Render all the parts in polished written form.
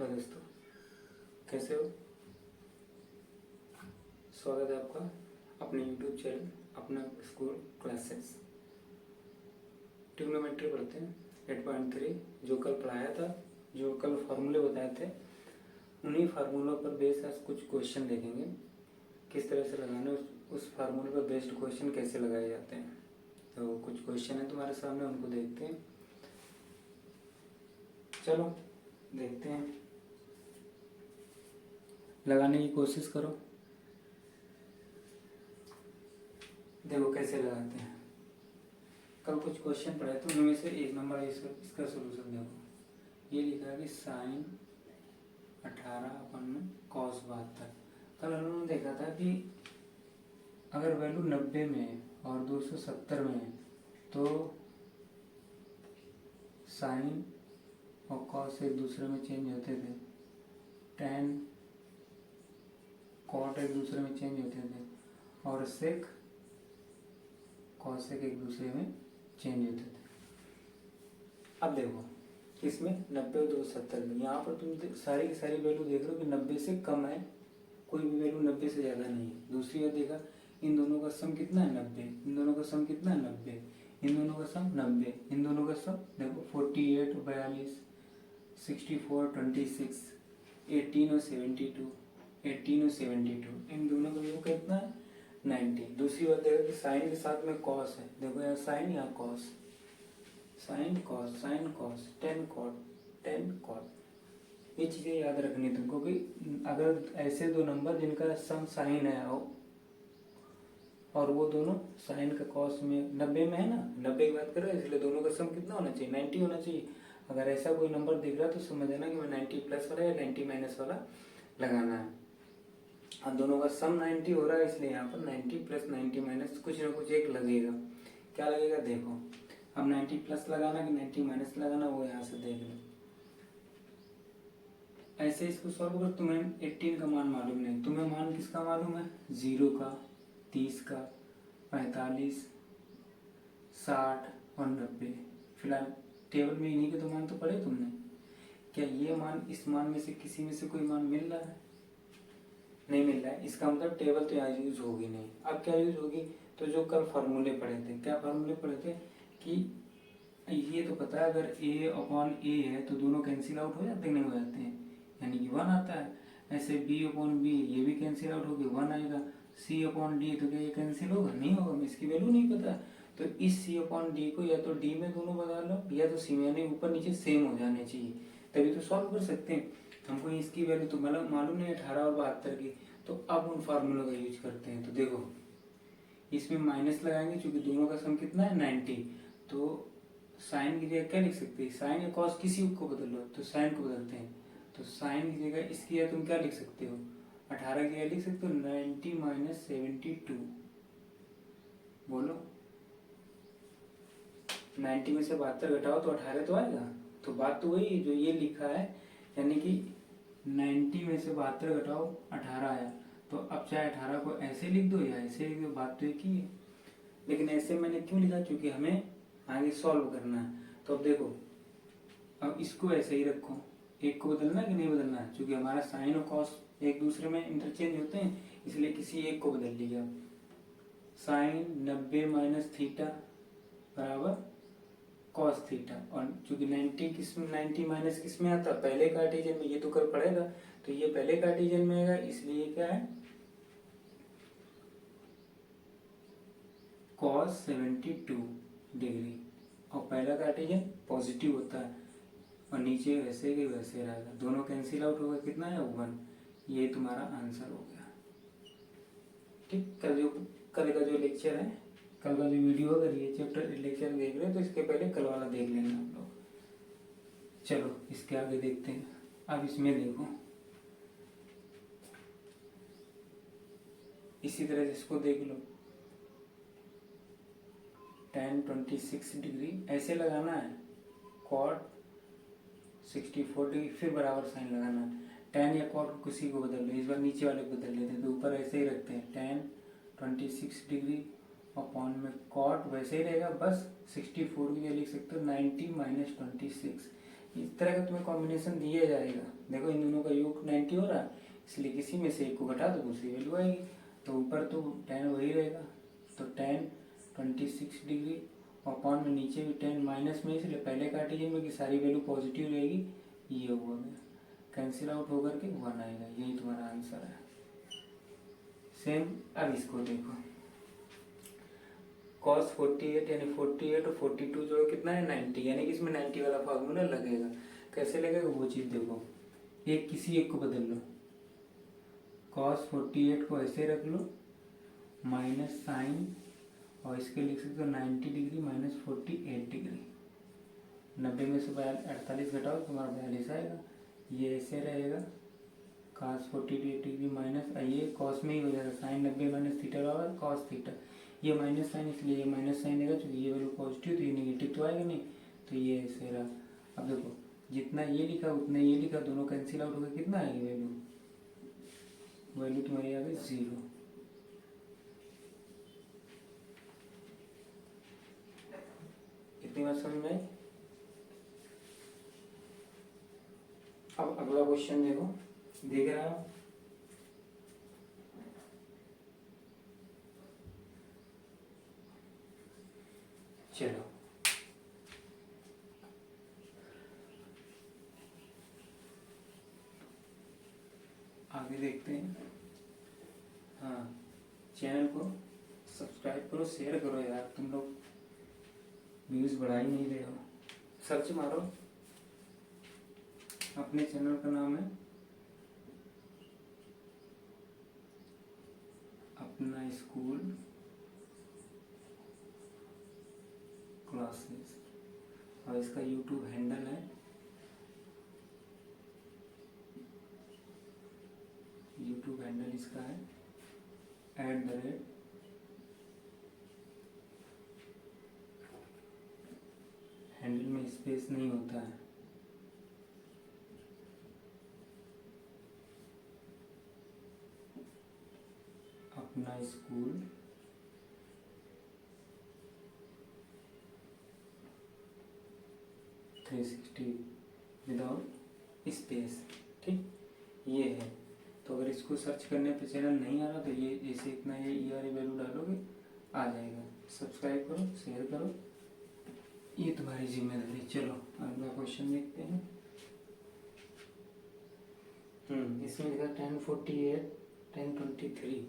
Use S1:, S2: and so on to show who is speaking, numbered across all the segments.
S1: नमस्कार दोस्तों, कैसे हो। स्वागत है आपका अपने YouTube चैनल अपना स्कूल क्लासेस। ट्रिग्नोमेट्री पढ़ते हैं 8.3। जो कल पढ़ाया था, जो कल फार्मूले बताए थे, उन्हीं फार्मूलों पर बेस्ड आज कुछ क्वेश्चन देखेंगे किस तरह से लगाने, उस फार्मूले पर बेस्ड क्वेश्चन कैसे लगाए जाते हैं। तो कुछ क्वेश्चन है तुम्हारे सामने, उनको देखते हैं। चलो देखते हैं, लगाने की कोशिश करो। देखो कैसे लगाते हैं। कल कुछ क्वेश्चन पढ़े थे, उनमें से एक नंबर इसका सोल्यूशन देखो। ये लिखा है कि साइन 18/cos72। कल उन्होंने देखा था कि अगर वैल्यू 90 में है और 270 में है तो साइन और कॉस एक दूसरे में चेंज होते थे, टैन कॉट एक दूसरे में चेंज होते थे और सेक कॉसेक एक दूसरे में चेंज होते थे। अब देखो इसमें 90 और 270 में, यहाँ पर तुम सारी की सारी वैल्यू देख रहे हो कि 90 से कम है, कोई भी वैल्यू 90 से ज़्यादा नहीं है। दूसरी बात देखा, इन दोनों का सम कितना है 90, इन दोनों का सम कितना है 90, इन दोनों का सम 90, इन दोनों का सम देखो 48 और 42, 64 26, 18 और 72, 18 और 72, इन दोनों का वैल्यू कितना है 90। दूसरी बात देखो कि साइन के साथ में कॉस है, देखो यहाँ साइन यहाँ cos, sine cos sine cos, tan cot tan cot. ये चीज़ें याद रखनी तुमको कि अगर ऐसे दो नंबर जिनका सम साइन है और वो दोनों साइन का कॉस में 90 में है ना, 90 की बात कर रहे हैं, इसलिए दोनों का सम कितना होना चाहिए 90 होना चाहिए। अगर ऐसा कोई नंबर दिख रहा है तो समझ लेना कि मैं 90 प्लस वाला या 90 माइनस वाला लगाना है। अब दोनों का सम 90 हो रहा है, इसलिए यहाँ पर 90 प्लस 90 माइनस कुछ ना कुछ एक लगेगा। क्या लगेगा देखो, अब 90 प्लस लगाना कि 90 माइनस लगाना वो यहाँ से देख लो। ऐसे इसको सॉल्व कर, तुम्हें 18 का मान मालूम नहीं, तुम्हें मान किसका मालूम है 0 का, 30 का, 45, 60 और 90। फिलहाल टेबल में इन्हीं के तो मान तो पढ़े तुमने। क्या ये मान इस मान में से किसी में से कोई मान मिल रहा है? नहीं मिल रहा है, इसका मतलब टेबल तो यहाँ यूज होगी नहीं। अब क्या यूज होगी, तो जो कल फार्मूले पढ़े थे, क्या फार्मूले पढ़े थे कि ये तो पता है अगर a अपॉन a है तो दोनों कैंसिल आउट हो जाते हैं, नहीं हो जाते हैं, यानी कि 1 आता है। ऐसे b अपॉन b ये भी कैंसिल आउट होकर 1 आएगा। c अपॉन d तो क्या ये कैंसिल होगा? नहीं होगा, इसकी वैल्यू नहीं पता। तो इस c अपॉन d को या तो d में दोनों बदल लो या तो c में, यानी ऊपर नीचे सेम हो जाने चाहिए, तभी तो सॉल्व कर सकते हैं। हमको इसकी वैल्यू तो मतलब मालूम नहीं 18 और 72 की, तो अब उन फार्मूलों का यूज करते हैं। तो देखो इसमें माइनस लगाएंगे क्योंकि दोनों का सम कितना है 90, तो साइन की जगह क्या लिख सकते हैं, साइन या कॉस किसी को बदल लो तो साइन को बदलते हैं। तो साइन की जगह इसकी जगह तुम क्या लिख सकते हो, 18 की जगह लिख सकते हो 90 माइनस 72। बोलो 90 में से 72 घटाओ तो 18 तो आएगा। तो बात तो वही जो ये लिखा है, यानी कि 90 में से 72 घटाओ 18 आया। तो अब चाहे 18 को ऐसे लिख दो या ऐसे लिख दो, बात तो एक ही है। लेकिन ऐसे मैंने क्यों लिखा, क्योंकि हमें आगे सॉल्व करना है। तो अब देखो, अब इसको ऐसे ही रखो, एक को बदलना है कि नहीं बदलना है, क्योंकि हमारा साइन और कॉस एक दूसरे में इंटरचेंज होते हैं, इसलिए किसी एक को बदल लिया। साइन 90 माइनस थीटा बराबर कॉस थीटा, और चूंकि 90 माइनस किस में आता है, पहले कार्टेशियन में, ये तो कर पड़ेगा, तो ये पहले कार्टेशियन में आएगा, इसलिए क्या है कॉस 72 डिग्री, और पहला कार्टेशियन पॉजिटिव होता है और नीचे वैसे के वैसे रहेगा, दोनों कैंसिल आउट होगा, कितना है 1। ये तुम्हारा आंसर हो गया। ठीक, कल का जो लेक्चर है, कल का जो वीडियो, अगर ये चैप्टर लेक्चर देख रहे हैं तो इसके पहले कल वाला देख लेना आप लोग। चलो इसके आगे देखते हैं। अब इसमें देखो इसी तरह से इसको देख लो, tan 26 डिग्री ऐसे लगाना है, cot 64 डिग्री, फिर बराबर साइन लगाना है। tan या cot किसी को बदल लो, इस बार नीचे वाले को बदल लेते हैं, तो ऊपर ऐसे ही रखते हैं tan 26 डिग्री अपॉन में cot वैसे ही रहेगा, बस 64 की जगह लिख सकते हो 90 माइनस 26, इस तरह का तुम्हें कॉम्बिनेशन दिया जाएगा। देखो इन दोनों का योग 90 हो रहा है, इसलिए किसी में से एक को घटा दो दूसरी वैल्यू आएगी। तो ऊपर तो tan वही रहेगा, तो tan 26 डिग्री और अपॉन में नीचे भी tan माइनस में, इसलिए पहले कार्टेशियन में कि सारी वैल्यू पॉजिटिव रहेगी। ये हुआ गया, कैंसिल आउट होकर के 1 आएगा। यही तुम्हारा आंसर है। सेम अब इसको देखो, cos 48 यानी 48 और 42 जोड़ो कितना है 90, यानी कि इसमें 90 वाला फार्मूला लगेगा। कैसे लगेगा वो चीज़ देखो, एक किसी एक को बदल लो। cos 48 को ऐसे रख लो माइनस साइन, और इसके लिख सकते हो 90 डिग्री माइनस 48 डिग्री। 90 में से 48 घटाओ तुम्हारा 42 आएगा। ये ऐसे रहेगा cos 48 डिग्री माइनस, आइए कॉस में ही हो जाएगा, साइन 90 माइनस थीटा बराबर कॉस थीटा। ये माइनस साइन, इसलिए ये माइनस साइन देगा, क्योंकि ये वैल्यू पॉजिटिव तो ये नेगेटिव तो आएगा नहीं, तो ये ऐसे रहा। अब देखो जितना ये लिखा उतना ये लिखा, दोनों कैंसिल आउट होकर कितना आएगी वैल्यू, वैल्यू तुम्हारी आ गई 0। इतनी बात समझ में आई। अब अगला क्वेश्चन देखो, देख रहा हो, चलो आगे देखते हैं। हाँ, चैनल को सब्सक्राइब करो, शेयर करो यार, तुम लोग व्यूज बढ़ा ही नहीं रहे हो। सर्च मारो, अपने चैनल का नाम है अपना स्कूल क्लासेस, और इसका यूट्यूब हैंडल है यूट्यूब हैंडल इसका है @ हैंडल में स्पेस नहीं होता है, अपना स्कूल विदाउट स्पेस। ठीक, ये है। तो अगर इसको सर्च करने पे चैनल नहीं आ रहा तो ये जैसे इतना ये वैल्यू डालोगे आ जाएगा। सब्सक्राइब करो, शेयर करो, ये तुम्हारी जिम्मेदारी। चलो अगला क्वेश्चन देखते हैं। इसमें लिखा 1048 1023,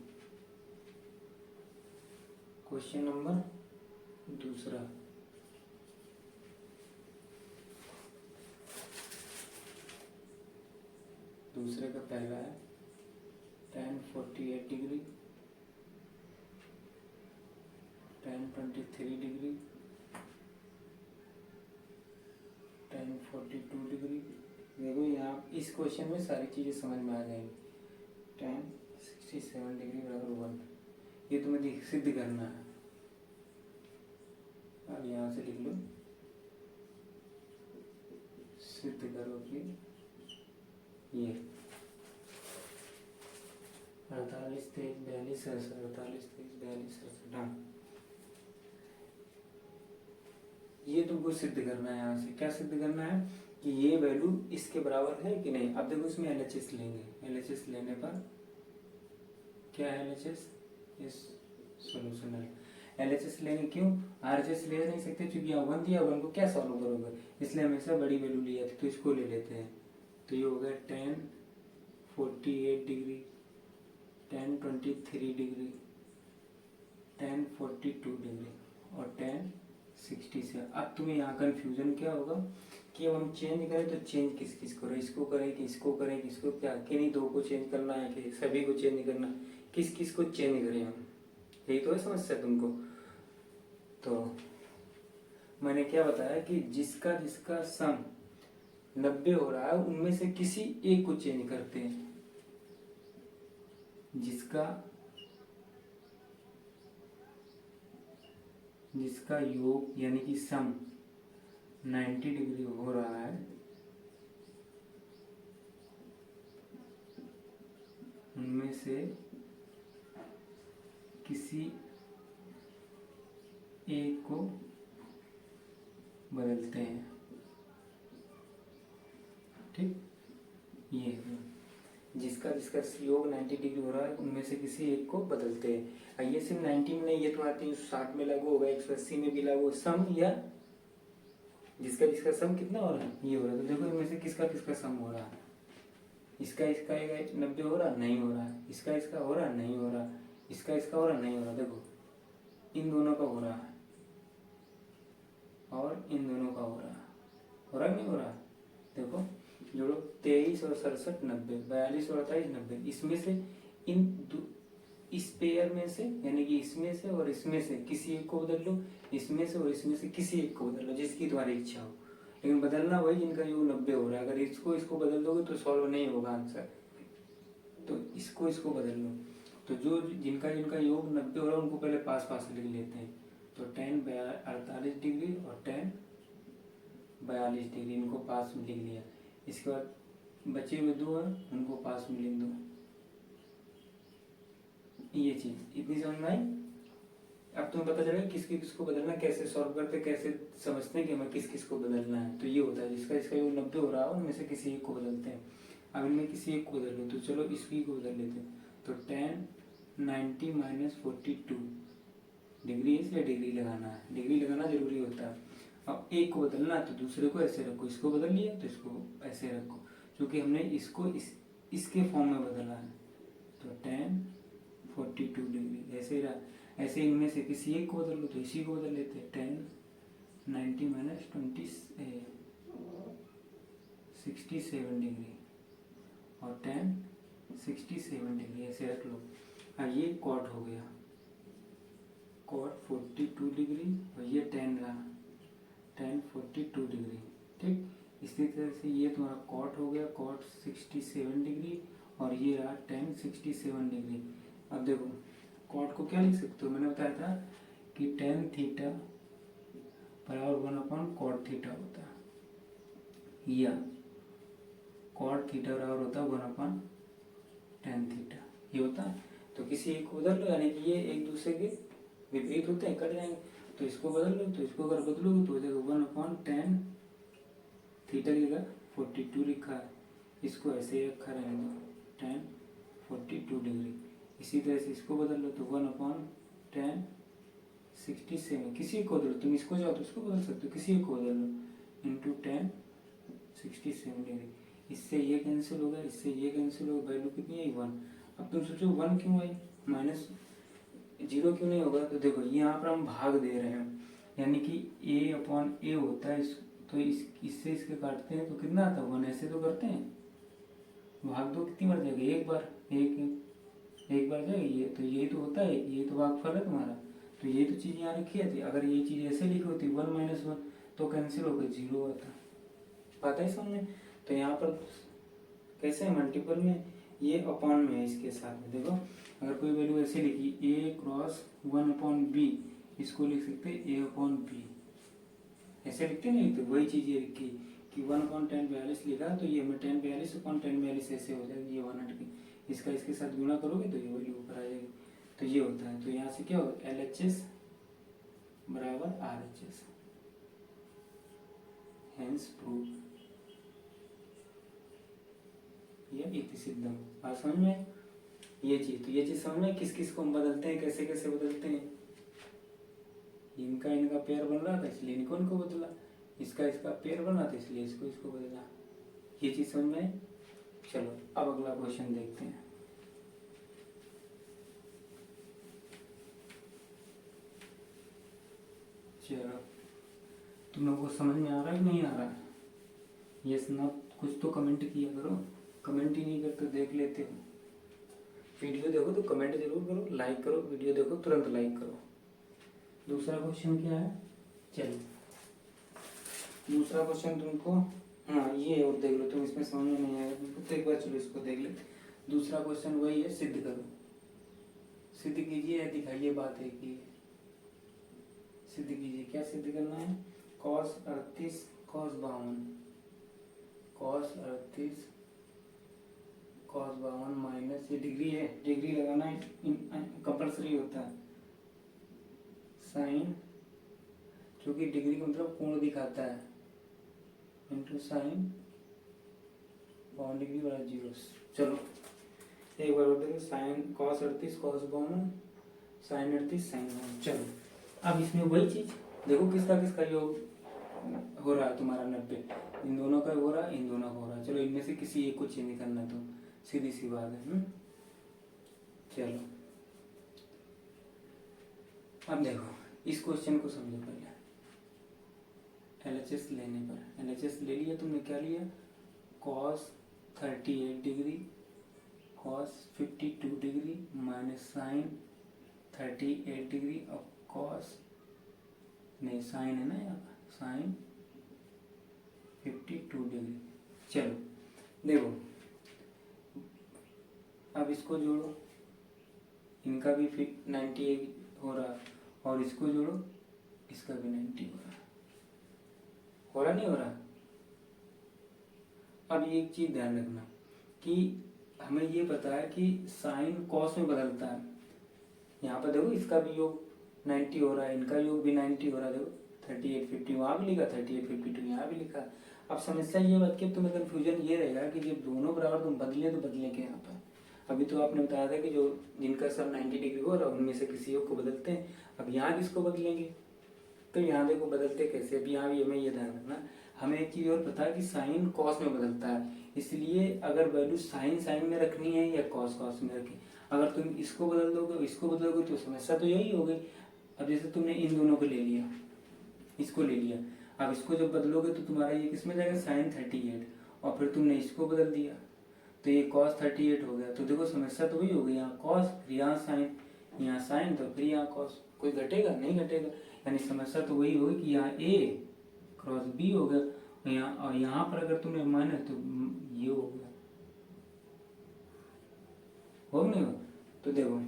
S1: क्वेश्चन नंबर दूसरा। दूसरे का पहला है 1048 डिग्री 1023 डिग्री 1042 डिग्री। देखो यहाँ इस क्वेश्चन में सारी चीज़ें समझ में आ जाएंगी। 1067 डिग्री बराबर 1, ये तुम्हें सिद्ध करना है। अब यहाँ से लिख लो, सिद्ध करो कि ये 48 23 42 48 23 42 67। ये तुमको सिद्ध करना है। यहाँ से क्या सिद्ध करना है कि ये वैल्यू इसके बराबर है कि नहीं। अब देखो इसमें LHS लेंगे, LHS लेने पर क्या है LHS, इस सोल्यूशन है। LHS लेंगे क्यों, RHS ले नहीं सकते क्योंकि यहाँ 1 दिया, 1 को क्या सॉल्व करोगे, इसलिए हमेशा बड़ी वैल्यू ली जाती, तो इसको ले लेते हैं। तो ये हो गया 1048 डिग्री 1023 डिग्री 1042 डिग्री और 1067। अब तुम्हें यहाँ कंफ्यूजन क्या होगा कि अब हम चेंज करें तो चेंज किस किस करें, इसको करें कि इसको करें कि इसको, क्या कि नहीं, 2 को चेंज करना है कि सभी को चेंज करना, किस किस को चेंज करें हम, यही तो है समस्या तुमको। तो मैंने क्या बताया कि जिसका जिसका सम 90 हो रहा है उनमें से किसी एक को चेंज करते हैं। जिसका योग यानी कि सम 90 डिग्री हो रहा है उनमें से किसी एक को बदलते हैं। जिसका योग 90 डिग्री हो रहा है उनमें से किसी एक को बदलते हैं। ये सिर्फ 90 में नहीं, ये तो आती है 60 में लागू होगा, 180 में भी लागू, सम या जिसका जिसका सम कितना हो रहा है ये हो रहा है। तो देखो इनमें से किसका किसका सम हो रहा है, इसका इसका 90 हो रहा नहीं हो रहा, इसका इसका हो रहा नहीं हो रहा, इसका इसका हो रहा नहीं हो रहा। देखो इन दोनों का हो रहा है और इन दोनों का हो रहा नहीं हो रहा। देखो जोड़ो 23 और 67 90, 42 और 28 90, इसमें से इस पेयर में से यानी कि इसमें से और इसमें से किसी एक को बदल लो, इसमें से और इसमें से किसी एक को बदल लो जिसकी तुम्हारी इच्छा हो, लेकिन बदलना वही जिनका योग 90 हो रहा है। अगर इसको बदल दोगे तो सॉल्व नहीं होगा आंसर, तो इसको बदल लो। तो जो जिनका योग 90 हो रहा है उनको पहले पास पास लिख लेते हैं। तो tan 48 डिग्री और tan 42 डिग्री इनको पास में लिख लिया। इसके बाद बचे हुए दो हैं उनको पास में लिख दो। ये चीज इतनी समझ में आई। अब तुम्हें पता चलेगा किसको बदलना, कैसे सॉल्व करते, कैसे समझते हैं कि हमें किस को बदलना है। तो ये होता है जिसका इसका योग 90 हो रहा है उनमें से किसी एक को बदलते हैं। अब इनमें किसी एक को बदल लो, तो चलो इसकी को बदल लेते हैं। तो tan 90 - 42 डिग्री, इसलिए डिग्री लगाना है, डिग्री लगाना जरूरी होता है। अब एक को बदलना है तो दूसरे को ऐसे रखो, इसको बदल लिया तो इसको ऐसे रखो, क्योंकि हमने इसको इसके फॉर्म में बदला है। तो tan 42 डिग्री ऐसे ही रहा। ऐसे इनमें से किसी एक को बदल लो, तो इसी को बदल लेते हैं। tan 90 - 67 डिग्री और tan 67 डिग्री ऐसे रख लो। अब ये कॉट हो गया, कॉट 42 डिग्री, और ये tan रहा, tan 42 डिग्री। ठीक, इसी तरह से ये तुम्हारा कॉट हो गया, कॉट 67 डिग्री, और ये रहा tan 67 डिग्री। अब देखो कॉट को क्या लिख सकते हो, मैंने बताया था कि tan थीटा बराबर 1/cot थीटा होता है, या cot थीटा बराबर होता है 1/tan थीटा, ये होता है। तो किसी एक को बदल लो, यानी कि ये एक दूसरे के विपरीत होते हैं, कट जाएंगे। तो इसको बदल लो, तो इसको अगर बदलोगे तो हो जाएगा 1/tan थीटा की जगह 42 लिखा है, इसको ऐसे ही रखा रहने दो tan 42 डिग्री। इसी तरह से इसको बदल लो, तो 1/tan 67, किसी को बदलो, तुम इसको जाओ तो इसको बदल सकते हो, किसी को बदल लो, इंटू tan 67 डिग्री। इससे ये कैंसिल होगा, इससे ये कैंसिल होगा, वैल्यू कितनी आई 1। अब तुम सोचो 1 क्यों आई, -0 क्यों नहीं होगा। तो देखो यहाँ पर हम भाग दे रहे हैं, यानी कि a/a होता है, तो इससे इसके काटते हैं तो कितना आता है 1, ऐसे तो करते हैं। भाग दो कितनी बार जाएगा, एक बार, एक बार जाएगा ये, तो यही तो होता है, ये तो भागफल है तुम्हारा। तो ये तो चीज़ यहाँ रखी थी, अगर ये चीज़ ऐसे लिखी होती 1 - 1 तो कैंसिल होकर 0 आता, पता है समझ में। तो यहाँ पर कैसे है, मल्टीपल में, ये अपॉन में है इसके साथ में। देखो अगर कोई वैल्यू ऐसे लिखी a/1/b, इसको लिख सकते a/b, ऐसे लिखते नहीं, तो वही चीज़ ये लिखी कि 1/tan 42 लिखा, तो ये मैं tan 42/tan 42 ऐसे हो जाएगा, ये 1 हट के इसका इसके साथ गुणा करोगे तो ये वैल्यू ऊपर आ जाएगी। तो ये होता है। तो यहाँ से क्या होगा, LHS बराबर RHS, हेंस प्रूव, ये इति सिद्धम। बात समझ में, ये चीज, तो ये चीज समझ में, किस किस को हम बदलते हैं, कैसे कैसे बदलते हैं। इनका पेयर बन रहा था इसलिए इनको बदला, इसका पेयर बन रहा था इसलिए इसको बदला, ये चीज समझ में। चलो अब अगला क्वेश्चन देखते हैं। चलो तुम लोगों को समझ में आ रहा है कि नहीं आ रहा है, यस ना, कुछ तो कमेंट किया करो, कमेंट ही नहीं करते, देख लेते हो। वीडियो देखो तो कमेंट जरूर करो, लाइक करो, वीडियो देखो तुरंत लाइक करो। दूसरा क्वेश्चन क्या है, चलो दूसरा क्वेश्चन तुमको, हाँ ये और देख लो, तुम इसमें समझ में नहीं आएगा तुमको तो एक बार चलो इसको देख लेते। दूसरा क्वेश्चन वही है, सिद्ध करो, सिद्ध कीजिए या दिखाइए, बात है कि सिद्ध कीजिए। क्या सिद्ध करना है, cos 38 cos 52, cos 38 cos 52 minus, ये डिग्री है, डिग्री लगाना कंपल्सरी होता है, साइन, क्योंकि डिग्री का मतलब कोण दिखाता है, इंटू साइन 1 डिग्री बराबर 0। चलो एक बार और देखो, sine cos 38 cos 52 sine 38 sine 52। चलो अब इसमें वही चीज देखो, किसका किसका योग हो रहा है तुम्हारा 90, इन दोनों का हो रहा है, इन दोनों का हो रहा है। चलो इनमें से किसी एक को चेंज करना, तो सीधी सी बात है। चलो अब देखो इस क्वेश्चन को समझो पहले। LHS लेने पर, LHS ले लिया तुमने, क्या लिया, cos 38 degree cos 52 degree minus sine 38 degree और cos, नहीं साइन है ना यहाँ पर, साइन 52 डिग्री। चलो देखो अब इसको जोड़ो, इनका भी 90 हो रहा है, और इसको जोड़ो, इसका भी 90 हो रहा नहीं हो रहा। अब एक चीज ध्यान रखना कि हमें ये पता है कि साइन कॉस में बदलता है। यहाँ पर देखो इसका भी योग 90 हो रहा है, इनका योग भी 90 हो रहा है। देखो 38 50 वहाँ भी लिखा, 38 52 यहाँ भी लिखा। अब समस्या ये बात कि तुम्हें कन्फ्यूजन ये रहेगा कि जब दोनों बराबर तुम बदले तो बदले के यहाँ पर। अभी तो आपने बताया था कि जो जिनका सब 90 डिग्री हो रहा है उनमें से किसी एक को बदलते हैं। अब यहाँ किसको बदलेंगे, तो यहाँ देखो बदलते कैसे। अब यहाँ भी हमें ये ध्यान रखना, हमें एक चीज और पता है कि साइन कॉस में बदलता है, इसलिए अगर वैल्यू साइन साइन में रखनी है या कॉस कॉस में रखी। अगर तुम इसको बदल दोगे इसको बदलोगे तो समस्या तो यही हो गई। अब जैसे तुमने इन दोनों को ले लिया, इसको ले लिया, अब इसको जब बदलोगे तो तुम्हारा ये किस में जाएगा, साइन 38, और फिर तुमने इसको बदल दिया तो ये कॉस 38 हो गया। तो देखो समस्या तो वही हो गई, यहाँ कॉस फिर यहाँ साइन, यहाँ साइन तो फिर यहाँ कॉस, कोई घटेगा नहीं घटेगा। यानी समस्या तो वही होगी कि यहाँ A क्रॉस B हो गया, और यहाँ पर अगर तुमने माना तो ये हो गया, हो नहीं हो। तो देखो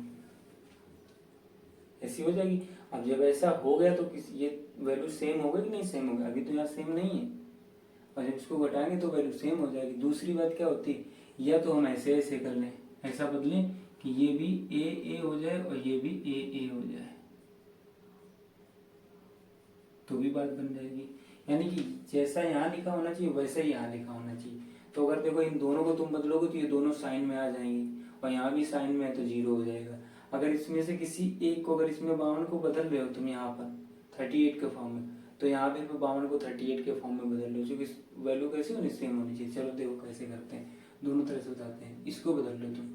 S1: ऐसी हो जाएगी। अब जब ऐसा हो गया तो ये वैल्यू सेम होगा कि नहीं सेम होगा, अभी तो यहाँ सेम नहीं है, और जब इसको घटाएंगे तो वैल्यू सेम हो जाएगी। दूसरी बात क्या होती है, या तो हम ऐसे ऐसे कर लें, ऐसा बदलें कि ये भी A हो जाए और ये भी A हो जाए, तो भी बात बन जाएगी। यानी कि जैसा यहाँ लिखा होना चाहिए वैसा ही यहाँ लिखा होना चाहिए। तो अगर देखो इन दोनों को तुम बदलोगे तो ये दोनों साइन में आ जाएंगे, और यहाँ भी साइन में है तो 0 हो जाएगा। अगर इसमें से किसी एक को, अगर इसमें 52 को बदल रहे हो तुम यहाँ पर 38 के फॉर्म में, तो यहाँ पे 52 को 38 के फॉर्म में बदल रहे हो, क्योंकि वैल्यू कैसे होनी, सेम होनी चाहिए। चलो देखो कैसे करते हैं, दोनों तरह से बताते हैं। इसको बदल लो तुम,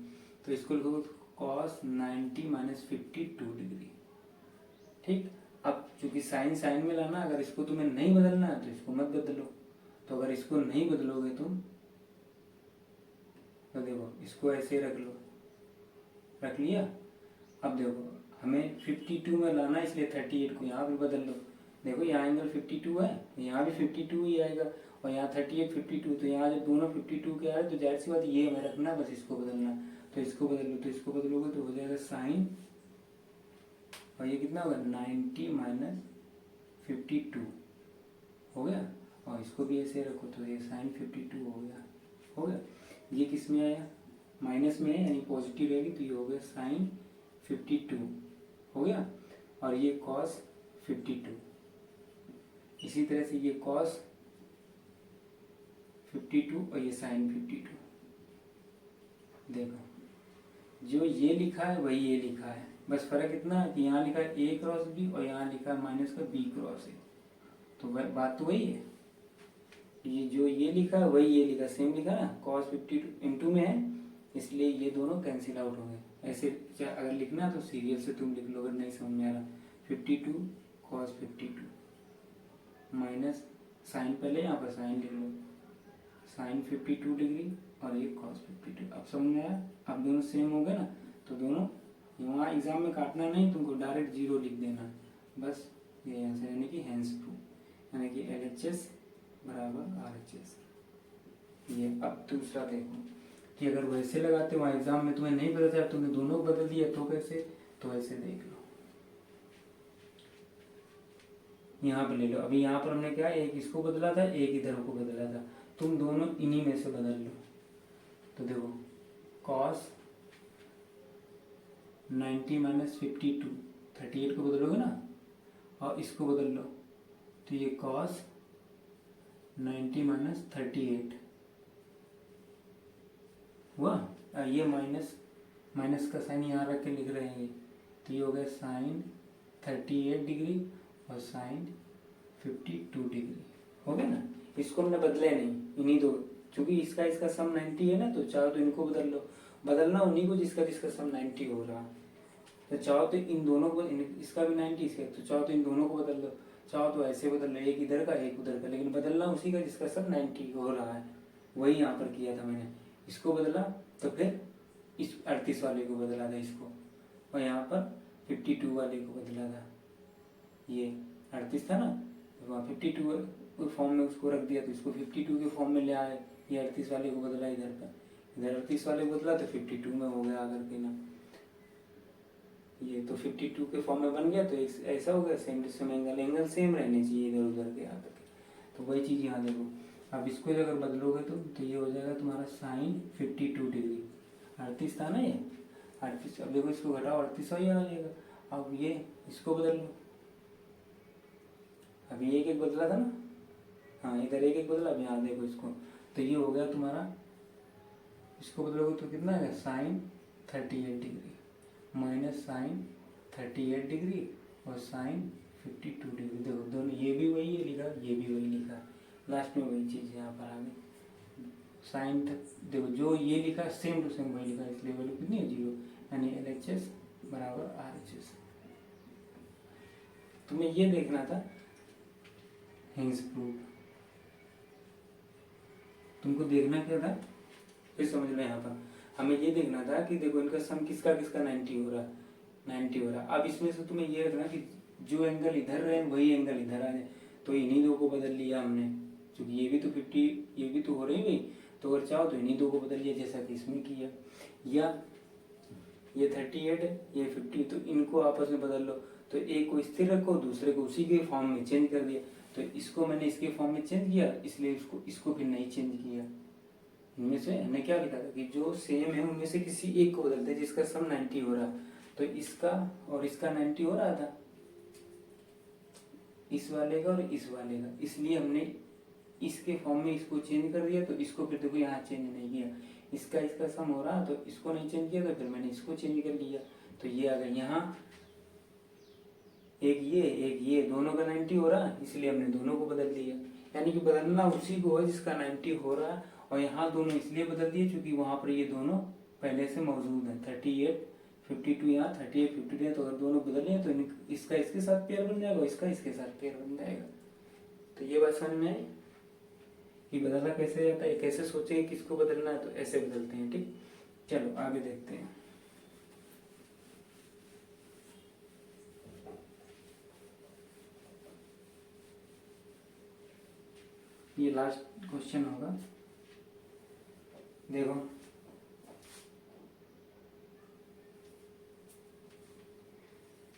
S1: तो इसको लिखो कॉस 90 माइनस 52 डिग्री, ठीक। अब चूंकि साइन साइन में लाना, अगर इसको तुम्हें नहीं बदलना है तो इसको मत बदलो। तो अगर इसको नहीं बदलोगे तुम तो देखो इसको ऐसे रख लो, रख लिया। अब देखो हमें 52 में लाना है, इसलिए 38 को यहाँ भी बदल लो। देखो यहाँ एंगल 52 है, यहाँ भी 52 ही आएगा, और यहाँ 38 52, तो यहाँ जब दोनों 52 के आए तो जाहिर सी बात ये हमें रखना, बस इसको बदलना। तो इसको बदल लो, तो इसको बदलोगे तो हो जाएगा साइन, और ये कितना होगा 90 माइनस 52 हो गया, और इसको भी ऐसे रखो तो ये साइन 52 हो गया, हो गया। ये किस में आया, माइनस में है, यानी पॉजिटिव रहेगी, तो ये हो गया साइन 52 हो गया, और ये कॉस 52। इसी तरह से ये कॉस 52 और ये साइन 52। देखो जो ये लिखा है वही ये लिखा है, बस फर्क इतना है कि यहाँ लिखा है A क्रॉस B और यहाँ लिखा है माइनस का B क्रॉस A। तो बात तो वही है, ये जो ये लिखा है वही ये लिखा, सेम लिखा ना, cos 52 इंटू में है, इसलिए ये दोनों कैंसिल आउट हो गए। ऐसे अगर लिखना तो सीरियल से तुम लिख लो, अगर नहीं समझ में आ रहा 52 cos 52 माइनस साइन, पहले यहाँ पर साइन लिख लो, साइन 52 डिग्री और ये cos 52। अब समझ में आया, अब दोनों सेम हो गए ना, तो दोनों वहाँ एग्जाम में काटना नहीं, तुमको डायरेक्ट 0 लिख देना, बस ये आंसर, यानी कि हैंस प्रूफ, यानी कि LHS बराबर RHS। ये अब दूसरा देखो कि अगर वैसे लगाते हो एग्जाम में तुम्हें नहीं पता चला, तुमने दोनों को बदल दिया तो कैसे, तो ऐसे देख लो, यहाँ पर ले लो। अभी यहाँ पर हमने क्या, एक इसको बदला था, एक इधर को बदला था, तुम दोनों इन्हीं में से बदल लो। तो देखो कॉस 90 माइनस 52, 38 को बदलोगे ना, और इसको बदल लो, तो ये कॉस 90 माइनस 38 हुआ, ये माइनस माइनस का साइन यहाँ रख के लिख रहे हैं, तो ये हो गया साइन 38 डिग्री और साइन 52 डिग्री, हो गया ना। इसको हमने बदले नहीं, इन्हीं दो, क्योंकि इसका सम 90 है ना, तो चाहो तो इनको बदल लो, बदलना उन्हीं को जिसका सम 90 हो रहा। तो चाहो तो इन दोनों को, इसका भी 90 इसका, तो चाहो तो इन दोनों को बदल लो, चाहो तो ऐसे बदल लो, एक इधर का एक उधर का, लेकिन बदलना उसी का जिसका सम 90 हो रहा है। वही यहाँ पर किया था मैंने, इसको बदला तो फिर इस 38 वाले को बदला था इसको, और यहाँ पर 52 वाले को बदला था। ये 38 था ना, तो वहाँ 52 फॉर्म में उसको रख दिया, तो इसको 52 के फॉर्म में ले आए। ये 38 वाले को बदला इधर पर, इधर 38 वाले को बदला तो 52 में हो गया आकर के ना। ये तो 52 के फॉर्म में बन गया, तो ऐसा हो गया same to same angle same रहने चाहिए इधर उधर के आकर के। तो वही चीज़ यहाँ देखो, अब इसको अगर बदलोगे तो ये हो जाएगा तुम्हारा साइन 52 डिग्री। 38 था ना ये 38, अब देखो इसको घटाओ 38 ही आ जाएगा। अब ये इसको बदल लो, अभी एक एक बदला था ना, हाँ इधर एक एक बदला, अब यहाँ देखो इसको, तो ये हो गया तुम्हारा, इसको बदलोगे तो कितना है sine 38 degree minus sine 38 degree और साइन 52 डिग्री। देखो दोनों, ये भी वही है लिखा, ये भी वही लिखा, लास्ट में वही चीज़ यहाँ पर आ गई साइन। देखो जो ये लिखा सेम टू सेम वही लिखा, इसलिए वैल्यू कितनी है 0, यानी LHS बराबर RHS। तुम्हें ये देखना था हिंग्स प्रूफ, तुमको देखना क्या था फिर समझ लो। यहाँ पर हमें ये देखना था कि देखो इनका सम किसका किसका 90 हो रहा, 90 हो रहा। अब इसमें से तुम्हें ये रखना कि जो एंगल इधर रहे वही एंगल इधर आ जाए, तो इन्हीं दो को बदल लिया हमने, क्योंकि ये भी तो 50, ये भी तो हो रही हुई, तो अगर चाहो तो इन्हीं दो को बदल लिया जैसा कि इसमें किया। या ये 38 है, ये 50, तो इनको आपस में बदल लो, तो एक को स्थिर रखो, दूसरे को उसी के फॉर्म में चेंज कर दिया। तो इसको मैंने इसके फॉर्म में चेंज किया, इसलिए इसको फिर नहीं चेंज किया। इनमें से हमने क्या लिखा था कि जो सेम है उनमें से किसी एक को बदलते, जिसका सम 90 हो रहा, तो इसका और इसका 90 हो रहा था, इस वाले का और इस वाले का, इसलिए हमने इसके फॉर्म में इसको चेंज कर दिया। तो इसको फिर देखो यहाँ चेंज नहीं किया, इसका सम हो रहा तो इसको नहीं चेंज किया, तो फिर मैंने इसको चेंज कर लिया, तो ये आ गया यहाँ। एक ये दोनों का 90 हो रहा, इसलिए हमने दोनों को बदल दिया। यानी कि बदलना उसी को है जिसका 90 हो रहा, और यहाँ दोनों इसलिए बदल दिए क्योंकि वहां पर ये दोनों पहले से मौजूद है। 38 52 यहाँ 38 52 है, तो अगर दोनों बदले तो इसका इसके साथ पेयर बन जाएगा, इसका इसके साथ पेयर बन जाएगा। तो ये बात समझ में आई कि बदलना कैसे जाता है, कैसे सोचेंगे किसको बदलना है, तो ऐसे बदलते हैं। ठीक, चलो आगे देखते हैं। ये लास्ट क्वेश्चन होगा, देखो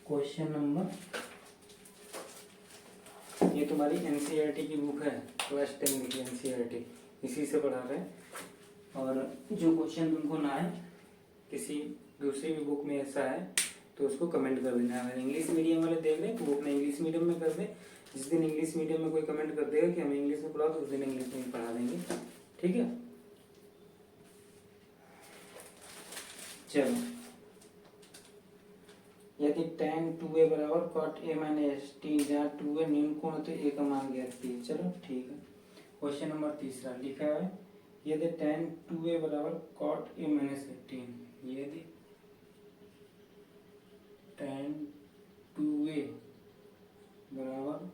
S1: क्वेश्चन नंबर, ये तुम्हारी NCERT की बुक है, क्लास 10 की NCERT, इसी से पढ़ा रहे हैं। और जो क्वेश्चन तुमको ना है किसी दूसरी भी बुक में ऐसा है तो उसको कमेंट कर देना। अगर इंग्लिश मीडियम वाले देख रहे हैं तो वो अपने इंग्लिश मीडियम में कर दे। जिस दिन इंग्लिश मीडियम में कोई कमेंट कर देगा कि हमें इंग्लिश में पढ़ाओ, तो उस दिन इंग्लिश में ही पढ़ा देंगे। ठीक है, चलो। यदि tan 2a बराबर cot a माइनस t, जहाँ 2a न्यून कोण तो a का मान ज्ञात कीजिए। चलो ठीक है, क्वेश्चन नंबर तीसरा लिखा है, यदि tan 2a बराबर cot a माइनस 18, यदि tan 2a बराबर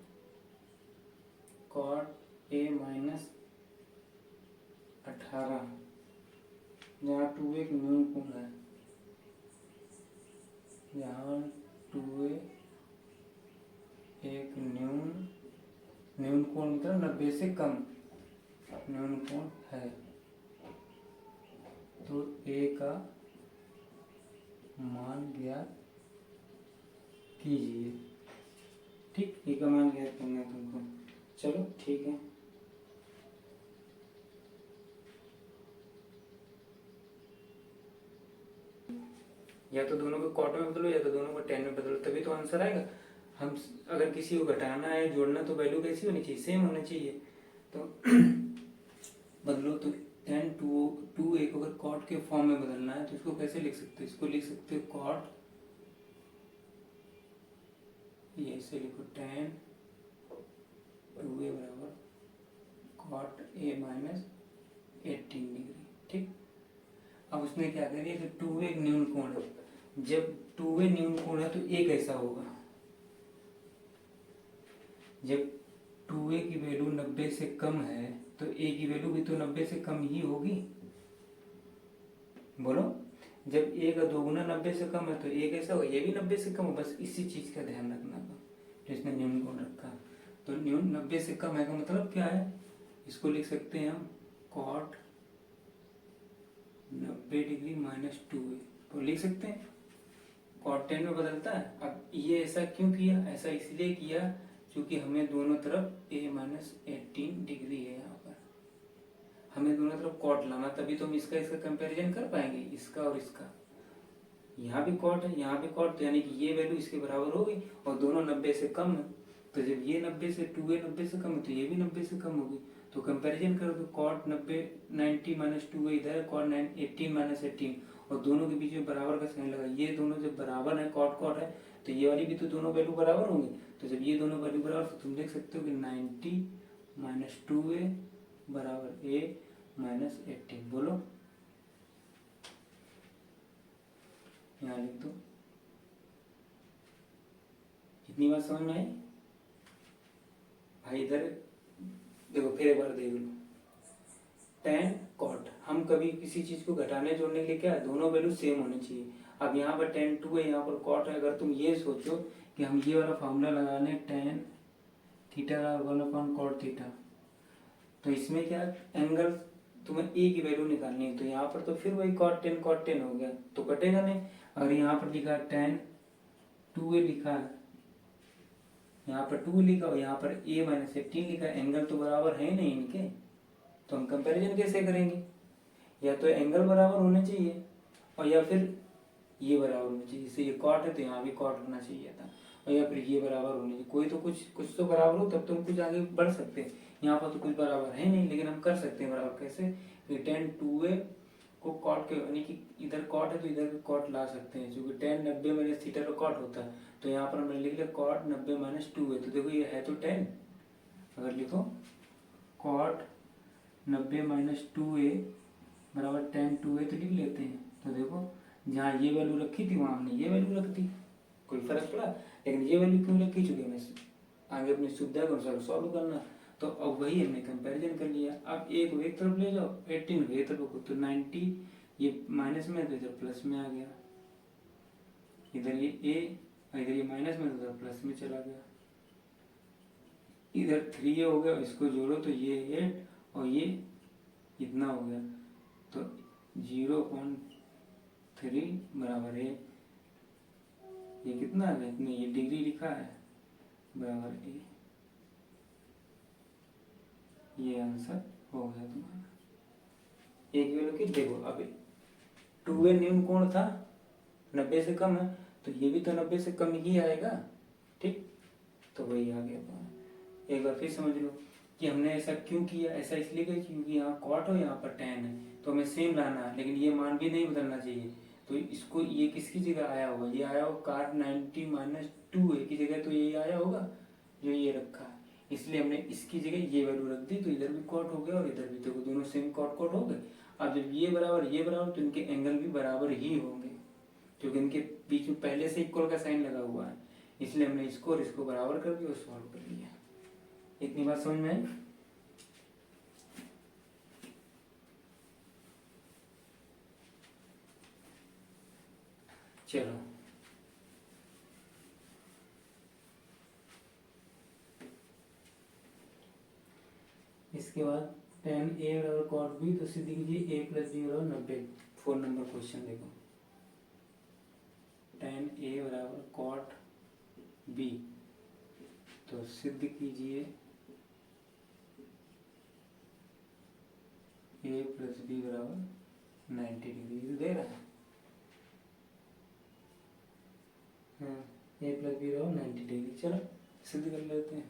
S1: cot a माइनस 18, जहाँ 2a एक न्यून कोण है, यहाँ 2a एक न्यून कोण मतलब 90 से कम न्यून कोण है, तो a का मान ज्ञात कीजिए। ठीक, a का मान ज्ञात करना है तुमको। चलो ठीक है, या तो दोनों को कॉट में बदलो या तो दोनों को टेन में बदलो, तभी तो आंसर आएगा। हम अगर किसी को घटाना है जोड़ना, तो वैल्यू कैसी होनी चाहिए, सेम होनी चाहिए। तो बदलो तो tan 2a को अगर कॉट के फॉर्म में बदलना है तो इसको कैसे लिख सकते हो? इसको लिख सकते हो कॉट, ये ऐसे लिखो tan 2a बराबर कॉट a माइनस 18 डिग्री। ठीक, अब उसने क्या कर दिया कि 2a एक न्यून कोण है, जब 2a न्यून कोण है तो a कैसा होगा? जब 2a की वैल्यू 90 से कम है तो a की वैल्यू भी तो 90 से कम ही होगी। बोलो, जब a का दोगुना 90 से कम है तो a कैसा होगा? ये भी 90 से कम हो। बस इसी चीज का ध्यान रखना था तो इसने न्यून कोण रखा। तो न्यून 90 से कम है का मतलब क्या है? इसको लिख सकते हैं हम कॉट 90 डिग्री माइनस 2a, तो लिख सकते हैं कॉट 10 में बदलता है। अब ये ऐसा क्यों किया? ऐसा इसलिए किया क्योंकि हमें दोनों तरफ a माइनस 18 डिग्री है, यहाँ पर हमें दोनों तरफ कॉट लाना, तभी तो हम इसका कंपैरिजन कर पाएंगे, इसका और इसका। यहाँ भी कॉट है, यहाँ भी कॉट, यानी कि ये वैल्यू इसके बराबर होगी और दोनों 90 से कम है। तो जब ये 90 से 2a 90 से कम है तो ये भी 90 से कम होगी। तो कंपैरिजन करो तो कॉट 90 माइनस 2a इधर है, कॉट 18 माइनस 18, और दोनों के बीच में बराबर का साइन लगा। ये दोनों जब बराबर है, कॉट कॉट है, तो ये वाली भी तो दोनों वैल्यू बराबर होंगी। तो जब ये दोनों वैल्यू बराबर तो तुम देख सकते हो कि 90 माइनस 2a बराबर a माइनस 18। बोलो, यहाँ लिख दो। इतनी बात समझ में आई भाई? इधर देखो, फिर एक बार देख लो, tan cot, हम कभी किसी चीज को घटाने जोड़ने के लिए क्या है, दोनों वैल्यू सेम होनी चाहिए। अब यहाँ पर tan 2 है, यहाँ पर cot है। अगर तुम ये सोचो कि हम ये वाला फॉर्मूला लगाने tan थीटा 1/cot थीटा, तो इसमें क्या एंगल तुम्हें a की वैल्यू निकालनी है, तो यहाँ पर तो फिर वही cot 10 हो गया, तो कटेगा नहीं। अगर यहाँ पर लिखा tan 2a लिखा है, यहाँ पर 2 लिखा और यहाँ पर a माइनस 18 लिखा, एंगल तो बराबर है नहीं इनके, तो हम कंपैरिजन कैसे करेंगे? या तो एंगल बराबर होने चाहिए और या फिर ये बराबर होना चाहिए। जैसे ये कॉट है तो यहाँ भी कॉट होना चाहिए था, और या फिर ये बराबर होने चाहिए। कोई तो कुछ तो बराबर हो, तब तुम कुछ आगे बढ़ सकते हैं। यहाँ पर तो कुछ बराबर है नहीं, लेकिन हम कर सकते हैं बराबर। कैसे? tan 2a को कॉट के, यानी कि इधर कॉट है तो इधर कॉट ला सकते हैं, क्योंकि tan 90 माइनस थीटा का कॉट होता है। तो यहाँ पर हमने लिख लिया कॉट 90 माइनस 2a, तो देखो ये है तो 10। अगर लिखो कॉट 90 माइनस 2a बराबर tan 2a तो लिख लेते हैं। तो देखो, जहाँ ये वैल्यू रखी थी वहाँ हमने ये वैल्यू रख दी, कोई फर्क पड़ा? लेकिन ये वैल्यू क्यों रखी? चुके हमें आगे अपनी सुविधा के अनुसार सॉल्व करना, तो अब वही हमने कंपैरिजन कर लिया। अब एक को एक तरफ ले जाओ, 18 को एक तरफ को, तो 90 ये माइनस में तो इधर प्लस में आ गया, इधर ये a, इधर ये माइनस में तो इधर प्लस में चला गया। इधर 3a हो गया, इसको जोड़ो तो ये 8 और ये इतना हो गया, तो 0.3 बराबर है, ये कितना है? इतने, ये डिग्री लिखा है, बराबर a। ये आंसर हो गया तुम्हारा। एक वैल्यू की देखो, अब 2a न्यून कोण था, 90 से कम है, तो ये भी तो 90 से कम ही आएगा। ठीक, तो वही आ गया तुम्हारा। एक बार फिर समझ लो कि हमने ऐसा क्यों किया। ऐसा इसलिए किया क्योंकि यहाँ कॉट हो, यहाँ पर tan है, तो हमें सेम लाना है, लेकिन ये मान भी नहीं बदलना चाहिए। तो इसको, ये किसकी जगह आया होगा? ये आया होगा cot 90 माइनस 2a की जगह, तो ये आया होगा जो ये रखा है, इसलिए हमने इसकी जगह ये वैल्यू रख दी। तो इधर भी कॉट हो गया और इधर भी, देखो दोनों सेम कॉट कॉट हो गए। अब जब ये बराबर तो इनके एंगल भी बराबर ही होंगे, क्योंकि इनके बीच में पहले से इक्वल का साइन लगा हुआ है, इसलिए हमने इसको और इसको बराबर कर दिया और सॉल्व कर लिया। इतनी बात समझ में आई? चलो, इसके बाद tan a बराबर cot b, तो सीधी कीजिए a प्लस b बराबर 90। 4 नंबर क्वेश्चन देखो, tan a बराबर cot b, तो सिद्ध कीजिए a प्लस b बराबर 90 डिग्री दे रहा है। हाँ, a प्लस b बराबर 90 डिग्री। चलो सिद्ध कर लेते हैं।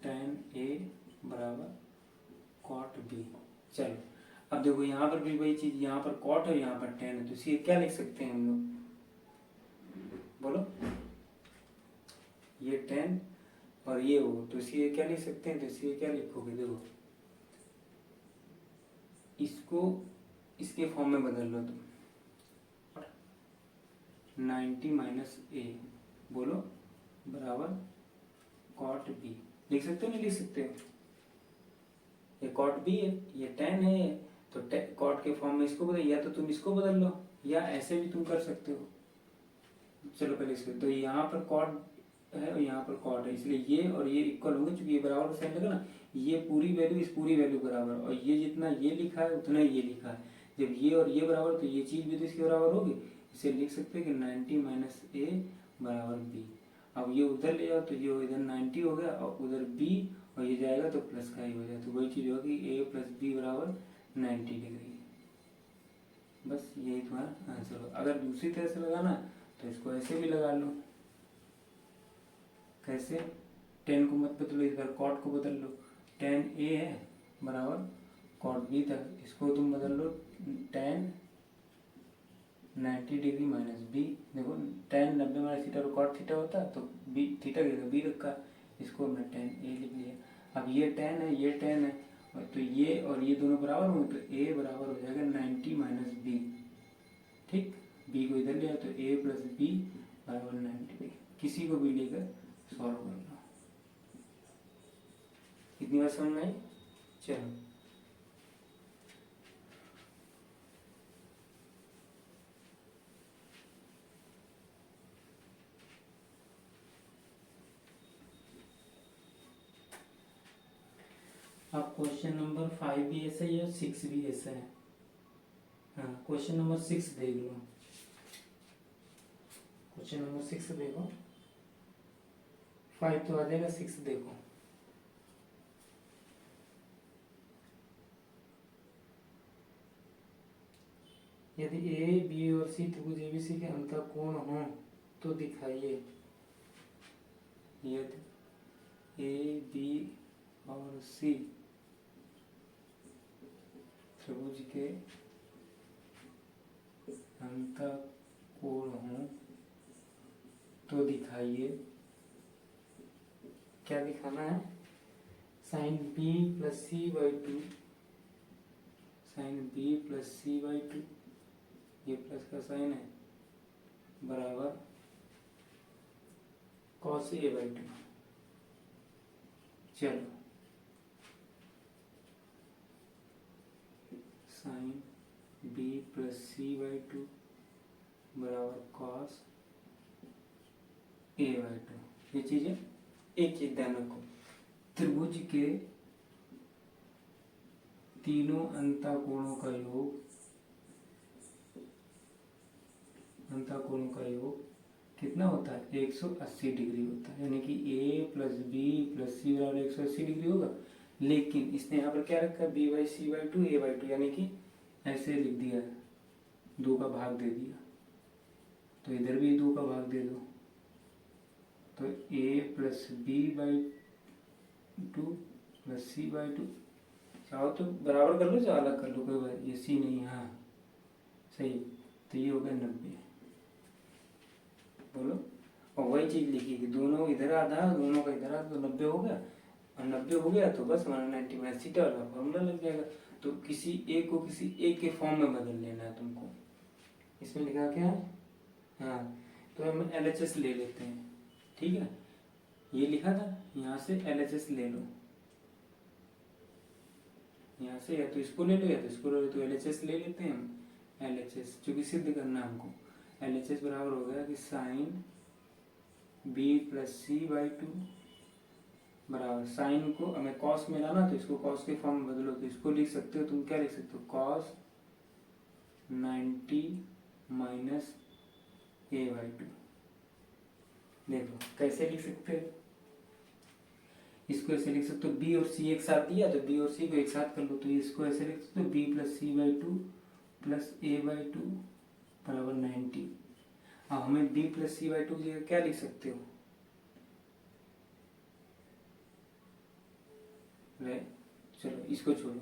S1: tan a बराबर कॉट बी। चलो अब देखो यहाँ पर भी वही चीज, यहाँ पर कॉट है यहाँ पर टेन है, तो इसे क्या लिख सकते हैं हम लोग, बोलो। ये टेन और ये हो, तो इसे क्या लिख सकते हैं, तो इसे क्या लिखोगे, देखो इसको इसके फॉर्म में बदल लो तुम, 90 माइनस ए बोलो बराबर कॉट बी। लिख सकते हो नहीं लिख सकते हो, ये कॉट बी है, ये टेन है, तो कॉट के फॉर्म में इसको बदल, या तो तुम इसको बदल लो या ऐसे भी तुम कर सकते हो। चलो पहले इसको, तो यहाँ पर कॉट है और यहाँ पर कॉट है, इसलिए ये और ये इक्वल होंगे, चूंकि ये बराबर का साइन लगा ना, ये पूरी वैल्यू इस पूरी वैल्यू बराबर, और ये जितना ये लिखा है उतना ये लिखा है, जब ये और ये बराबर तो ये चीज भी तो इसके बराबर होगी, इसे लिख सकते हैं कि 90 माइनस ए बराबर बी। अब ये उधर ले जाओ तो ये इधर 90 हो गया और उधर बी, और ये जाएगा तो प्लस का ही हो जाए, तो वही चीज होगी ए प्लस बी बराबर 90 डिग्री। बस यही तुम्हारा आंसर हो। अगर दूसरी तरह से लगाना तो इसको ऐसे भी लगा लो, कैसे, टेन को मत बदलो, इधर कॉट को बदल लो, टेन ए है बराबर कॉट बी था, इसको तुम बदल लो टेन 90 डिग्री माइनस बी। देखो tan 90 minus theta cot theta होता है, तो बी थीटा की जगह बी रखा, इसको हमने टेन ए लिख लिया। अब ये टेन है ये टेन है, तो ये और ये दोनों बराबर होंगे, तो ए बराबर हो जाएगा 90 माइनस बी। ठीक, बी को इधर लिया तो ए प्लस बी बराबर 90। किसी को भी लेकर सॉल्व कर लो। कितनी बार समझ में आई? चलो अब क्वेश्चन नंबर 5 भी ऐसा ही है, 6 भी ऐसा है। हाँ क्वेश्चन नंबर 6 देख लो, क्वेश्चन नंबर 6 देखो, 5 तो आ जाएगा, 6 देखो। यदि ए बी और सी त्रिभुज एबीसी के अंतःकोण हो तो दिखाइए। यदि ए बी और सी त्रिभुज के अंतःकोण हो तो दिखाइए। क्या दिखाना है? Sine B plus C by two, sine B plus C by two, ये प्लस का साइन है, बराबर कॉस ए बाई टू। चलो sine B plus C by two बराबर कॉस ए बाई टू। ये चीज है, एक चीज ध्यान रखो, त्रिभुज के तीनों अंतःकोणों का योग, अंतःकोणों का योग कितना होता है? 180 डिग्री होता है, यानी कि ए प्लस बी प्लस सी बराबर 180 डिग्री होगा। लेकिन इसने यहाँ पर क्या रखा है? B by C by two A by two, यानी कि ऐसे लिख दिया, दो का भाग दे दिया, तो इधर भी दो का भाग दे दो, तो a plus b by two plus C by two, चाहो तो बराबर कर लो चाहे अलग कर लो, कोई बात, ये सी नहीं है, हाँ सही, तो ये हो गया 90। बोलो, और वही चीज लिखी कि दोनों इधर आधा दोनों का इधर आधा, तो 90 हो गया, और 90 हो गया तो बस हमारा 90 माइनस थीटा वाला फॉर्मूला लग जाएगा। तो किसी एक को किसी एक के फॉर्म में बदल लेना है तुमको। इसमें लिखा क्या है? हाँ, तो हम LHS ले लेते हैं, ठीक है, ये लिखा था, यहाँ से LHS ले लो, यहाँ से या तो इसको ले लो या तो इसको ले लो, तो LHS ले लेते हैं हम। LHS चूंकि सिद्ध करना है हमको, LHS बराबर हो गया कि sine B plus C by two बराबर, साइन को हमें कॉस में लाना, तो इसको कॉस के फॉर्म में बदलो, तो इसको लिख सकते हो तुम, क्या लिख सकते हो? Cos 90 minus A by to. देखो कैसे लिख सकते हो, इसको ऐसे लिख सकते हो, बी और सी एक साथ दिया तो बी और सी को एक साथ कर लो, तो इसको ऐसे लिख सकते हो, B plus C by two plus A by two बराबर 90। अब हमें B plus C by two की जगह क्या लिख सकते हो? चलो इसको छोड़ो,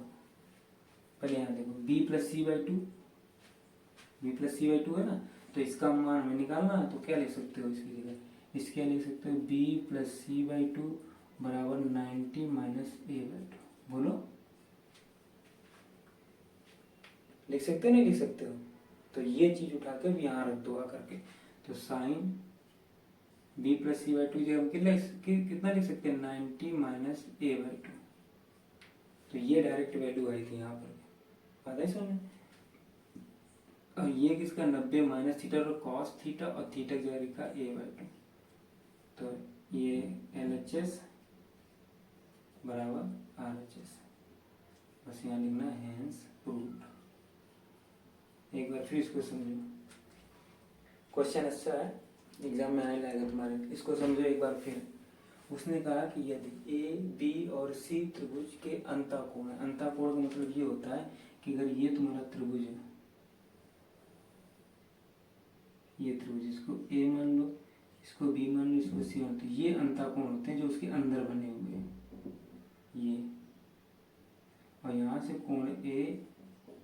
S1: पहले यहाँ देखो b plus C by two, b plus C by two है ना, तो इसका मान हमें निकालना है, तो क्या लिख सकते हो इसकी जगह, इसके लिख सकते हो b plus C by two बराबर 90 माइनस ए बाई टू। बोलो लिख सकते हो नहीं लिख सकते हो? तो ये चीज उठा के यहाँ रख दो आकर के, तो sine b plus C by two जो हम कितना लिख सकते हैं 90 माइनस ए बाई टू। तो ये डायरेक्ट वैल्यू आई थी यहाँ पर, पता है समझ। और ये किसका 90 माइनस थीटा और कॉस थीटा और थीटा की जगह लिखा ए बाई टू। तो ये LHS बराबर RHS, बस यहाँ लिखना हैंस प्रूव्ड। एक बार फिर इसको समझो, क्वेश्चन अच्छा है, एग्जाम में आने लगेगा तुम्हारे, इसको समझो एक बार फिर। उसने कहा कि यदि ए बी और सी त्रिभुज के अंतःकोण है, अंतःकोण का मतलब ये होता है कि अगर ये तुम्हारा त्रिभुज है, ये त्रिभुज, इसको ए मान लो, इसको बी मान लो, इसको सी मान लो, तो ये अंतःकोण होते हैं जो उसके अंदर बने हुए हैं ये, और यहाँ से कोण ए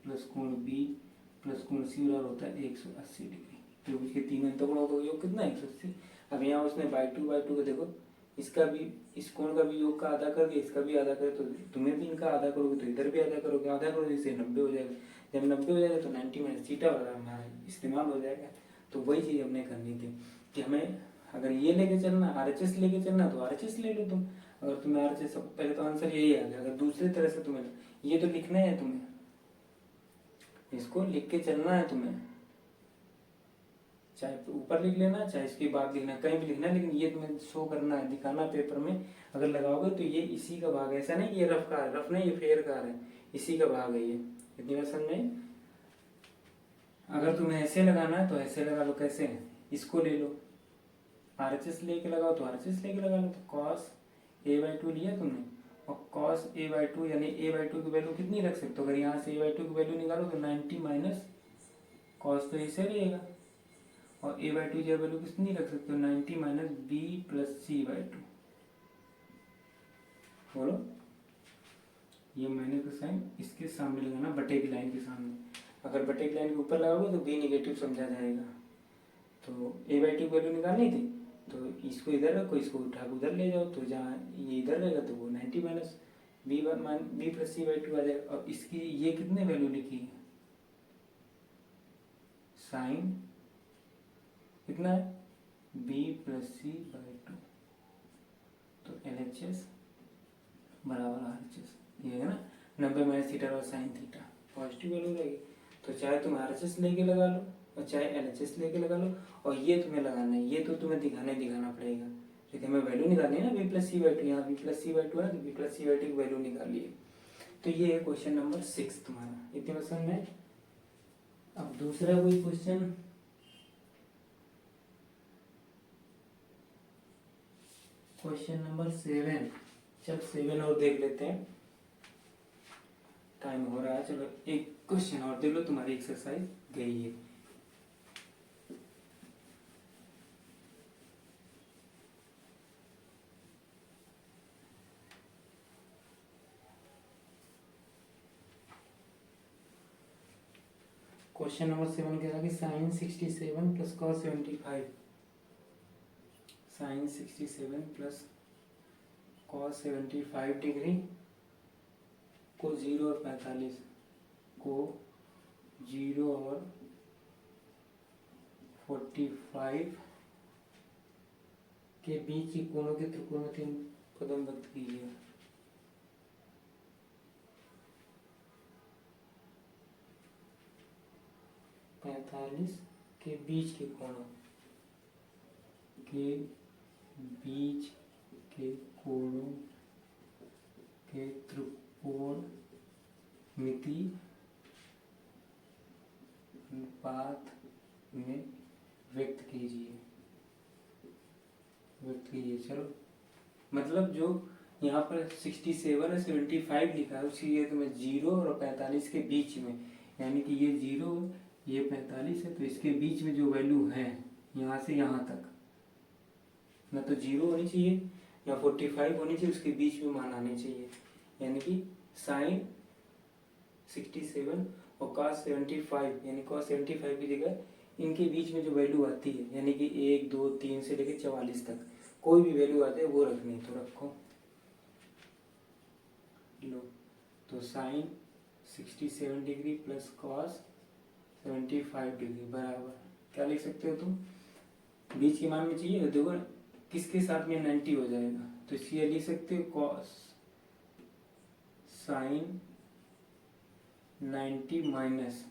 S1: प्लस कोण बी प्लस कोण सी बराबर होता है 180 डिग्री। त्रिभुज के तीन अंतःकोणों का योग कितना है 180। अब यहाँ उसने बाई टू को देखो, इसका भी इस कोण का भी योग का आधा कर दिया, इसका भी आधा करे, तो तुम्हें भी इनका आधा करोगे तो इधर भी आधा करोगे, आधा करोगे इससे 90 हो जाएगा, जब 90 हो जाएगा तो 90 माइनस थीटा वाला हमारा इस्तेमाल हो जाएगा। तो वही चीज़ हमने करनी थी कि हमें अगर ये लेके चलना RHS लेके चलना तो RHS ले लो तुम, अगर तुम्हें RHS पहले तो आंसर यही आ गया। अगर दूसरी तरह से तुम्हें ये तो लिखना है, तुम्हें इसको लिख के चलना है, तुम्हें चाहे ऊपर लिख लेना चाहे इसके बाद लिखना, कहीं भी लिखना, लेकिन ये तुम्हें शो करना है, दिखाना पेपर में। अगर लगाओगे तो ये इसी का भाग है, ऐसा नहीं कि ये रफ का है, रफ नहीं ये फेयर का है, इसी का भाग है ये। इतनी बात समझ में। अगर तुम्हें ऐसे लगाना है तो ऐसे लगा लो, कैसे, इसको ले लो, RHS लेके लगाओ तो RHS लेके लगा लो। तो कॉस ए बाई टू लिया तुमने, और कॉस ए बाई टू यानी ए बाई टू की वैल्यू कितनी रख सकते हो, अगर यहाँ से ए बाई टू की वैल्यू निकालो तो 90 माइनस कॉस, तो ऐसे रहेगा, और ए बाई टू की वैल्यू कितनी रख सकते हो 90 minus B plus C by two. बोलो, ये माइनस का साइन इसके सामने लगाना, बटे की लाइन के सामने। अगर बटे की लाइन के ऊपर लगाओगे तो बी निगेटिव समझा जाएगा। तो ए बाई टू वैल्यू निकालनी थी, तो इसको इधर रखो, इसको उठा के उधर ले जाओ, तो जहाँ ये इधर रहेगा तो वो 90 minus B plus C by two आ जाएगा। और इसकी ये कितने वैल्यू लिखी है, साइन कितना है B plus C by two, तो LHS बराबर RHS, ये है ना 90 माइनस थीटा और साइन थीटा, पॉजिटिव वैल्यू रहेगी। तो चाहे तुम RHS लेके लगा लो और चाहे LHS लेके लगा लो, और ये तुम्हें लगाना है, ये तो तुम्हें दिखाना पड़ेगा, क्योंकि हमें वैल्यू निकालनी है ना b plus C by two, यहाँ b plus C by two है तो b plus C by two की वैल्यू निकालिए। तो ये है क्वेश्चन नंबर 6 तुम्हारा, इतनी पसंद है। अब दूसरा कोई क्वेश्चन, क्वेश्चन नंबर 7, चल 7 और देख लेते हैं, टाइम हो रहा है। चलो एक क्वेश्चन और देख लो, तुम्हारी एक्सरसाइज गई है। क्वेश्चन नंबर 7 कह रहा कि sine 67 plus cos 75, sine 67 plus cos 75 degree को 0 और 45 को 0 और 45 के बीच के कोणों के त्रिकोणमिति पदम व्यक्त कीजिए। के बीच के कोणों के बीच के कोणों के त्रिकोणमिति अनुपात में व्यक्त कीजिए। चलो, मतलब जो यहाँ पर 67 और 75 लिखा है उसकी ये तुम्हें 0 और 45 के बीच में, यानी कि ये 0 ये 45 है, तो इसके बीच में जो वैल्यू है यहाँ से यहाँ तक, ना तो 0 होनी चाहिए या 45 होनी चाहिए, उसके बीच में मान आनी चाहिए। यानी कि साइन 67 और cos 75, यानी cos 75 की जगह इनके बीच में जो वैल्यू आती है, यानी कि 1 2 3 से लेकर 44 तक कोई भी वैल्यू आती है वो रखनी है, तो रखो लो। तो sine 67 degree plus cos 75 degree बराबर क्या लिख सकते हो तुम, बीच के मान में चाहिए तो देखो किसके साथ में 90 हो जाएगा, तो इसलिए लिख सकते हो cos साइन 90 माइनस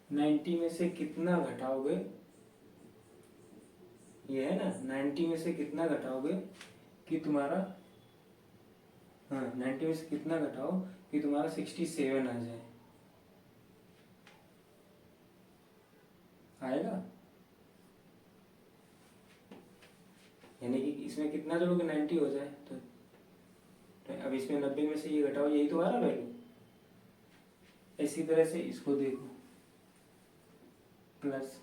S1: 90 में से कितना घटाओगे, ये है ना 90 में से कितना घटाओगे कि तुम्हारा, हाँ 90 में से कितना घटाओ कि तुम्हारा 67 आ जाए, आएगा। यानी कि इसमें कितना जोड़ोगे 90 हो जाए, तो अब इसमें 90 में से ये घटाओ, यही तो आ रहा वैल्यू। इसी तरह से इसको देखो प्लस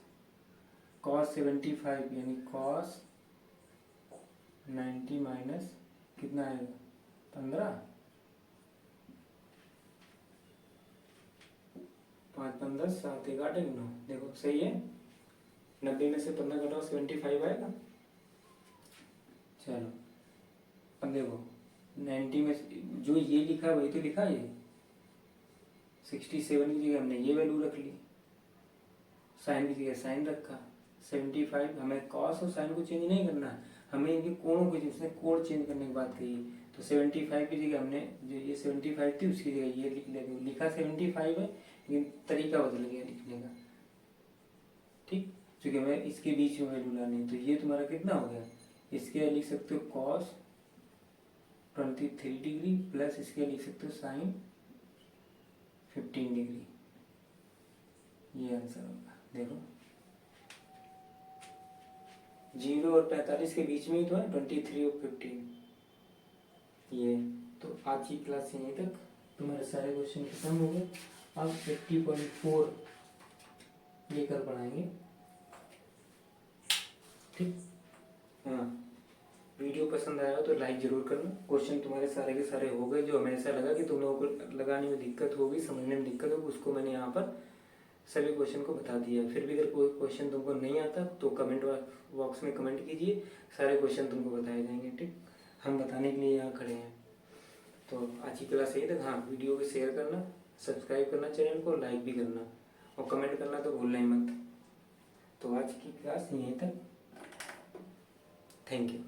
S1: cos 75 यानी cos 90 माइनस कितना आएगा 15, 5 15 7 1 8 9, देखो सही है। 90 में से 15 घटाओ 75 आएगा। चलो अब देखो 90 में जो ये लिखा है वही तो लिखा है, 67 की जगह हमने ये वैल्यू रख ली, साइन की जगह साइन रखा, 75 हमें कॉस और साइन को चेंज नहीं करना, हमें इनके कोणों को, जिसने कोण चेंज करने की बात कही, तो 75 की जगह हमने जो ये 75 थी उसकी जगह ये लिख लेते, लिखा 75 है लेकिन तरीका बदल गया लिखने का, ठीक, क्योंकि हमें इसके बीच में वैल्यू लानी है। तो ये तुम्हारा कितना हो गया, इसके लिख सकते हो कॉस 23 डिग्री प्लस इसके लिख सकते हो साइन 15 डिग्री, ये आंसर होगा। देखो 0 और 45 के बीच में ही तो है 23 और 15, ये तो आज की क्लास यहीं तक, तुम्हारे सारे क्वेश्चन खत्म हो गए। अब 50.4 लेकर पढ़ाएंगे, ठीक। हाँ वीडियो पसंद आया हो तो लाइक जरूर करना। क्वेश्चन तुम्हारे सारे के सारे हो गए, जो हमें ऐसा लगा कि तुम लोगों को लगाने में दिक्कत होगी, समझने में दिक्कत होगी, उसको मैंने यहाँ पर सभी क्वेश्चन को बता दिया। फिर भी अगर कोई क्वेश्चन तुमको नहीं आता तो कमेंट बॉक्स में कमेंट कीजिए, सारे क्वेश्चन तुमको बताए जाएंगे, ठीक। हम बताने के लिए यहाँ खड़े हैं। तो आज की क्लास यही तक। हाँ वीडियो को शेयर करना, सब्सक्राइब करना चैनल को, लाइक भी करना और कमेंट करना तो भूलना ही मत। तो आज की क्लास यहीं तक, थैंक यू।